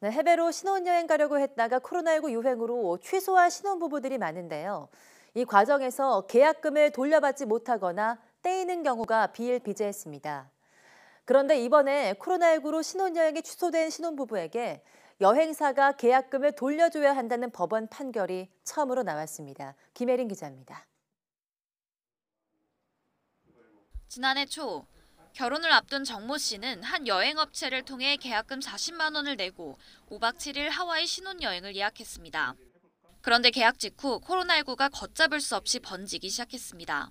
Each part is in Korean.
네, 해외로 신혼여행 가려고 했다가 코로나19 유행으로 취소한 신혼부부들이 많은데요. 이 과정에서 계약금을 돌려받지 못하거나 떼이는 경우가 비일비재했습니다. 그런데 이번에 코로나19로 신혼여행이 취소된 신혼부부에게 여행사가 계약금을 돌려줘야 한다는 법원 판결이 처음으로 나왔습니다. 김혜린 기자입니다. 지난해 초 결혼을 앞둔 정모 씨는 한 여행업체를 통해 계약금 40만 원을 내고 5박 7일 하와이 신혼여행을 예약했습니다. 그런데 계약 직후 코로나19가 걷잡을 수 없이 번지기 시작했습니다.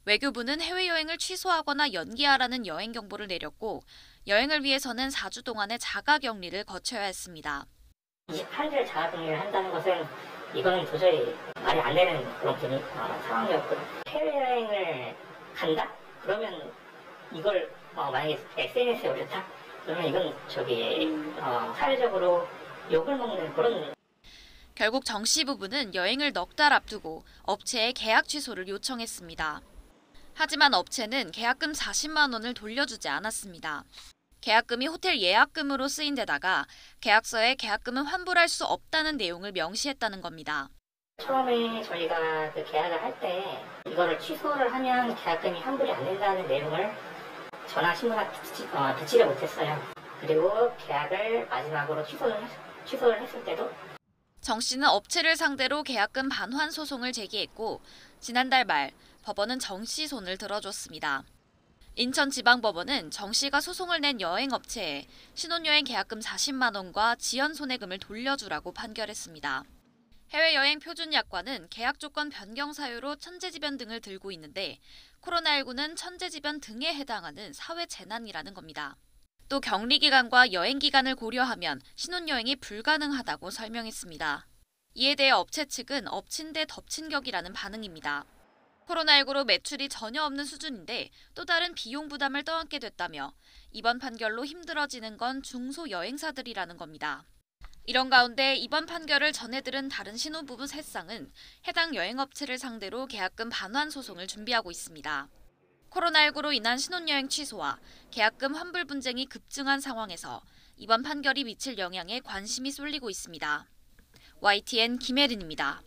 외교부는 해외여행을 취소하거나 연기하라는 여행 경보를 내렸고 여행을 위해서는 4주 동안의 자가격리를 거쳐야 했습니다. 28일을 자가격리를 한다는 것은 이거는 도저히 말이 안 되는 그런 상황이었거든요. 해외여행을 간다? 그러면 이걸 만약에 SNS에 올렸다? 그러면 이건 사회적으로 욕을 먹는 그런. 결국 정 씨 부부는 여행을 넉 달 앞두고 업체에 계약 취소를 요청했습니다. 하지만 업체는 계약금 40만 원을 돌려주지 않았습니다. 계약금이 호텔 예약금으로 쓰인 데다가 계약서에 계약금은 환불할 수 없다는 내용을 명시했다는 겁니다. 처음에 저희가 그 계약을 할 때 이거를 취소를 하면 계약금이 환불이 안 된다는 내용을 전화 신문에 듣지를 못했어요. 그리고 계약을 마지막으로 취소를 했을 때도 정 씨는 업체를 상대로 계약금 반환 소송을 제기했고 지난달 말 법원은 정 씨 손을 들어줬습니다. 인천지방법원은 정 씨가 소송을 낸 여행업체에 신혼여행 계약금 40만 원과 지연 손해금을 돌려주라고 판결했습니다. 해외여행 표준약관은 계약 조건 변경 사유로 천재지변 등을 들고 있는데 코로나19는 천재지변 등에 해당하는 사회재난이라는 겁니다. 또 격리기간과 여행기간을 고려하면 신혼여행이 불가능하다고 설명했습니다. 이에 대해 업체 측은 엎친 데 덮친 격이라는 반응입니다. 코로나19로 매출이 전혀 없는 수준인데 또 다른 비용 부담을 떠안게 됐다며 이번 판결로 힘들어지는 건 중소여행사들이라는 겁니다. 이런 가운데 이번 판결을 전해들은 다른 신혼부부 3쌍은 해당 여행업체를 상대로 계약금 반환 소송을 준비하고 있습니다. 코로나19로 인한 신혼여행 취소와 계약금 환불 분쟁이 급증한 상황에서 이번 판결이 미칠 영향에 관심이 쏠리고 있습니다. YTN 김혜린입니다.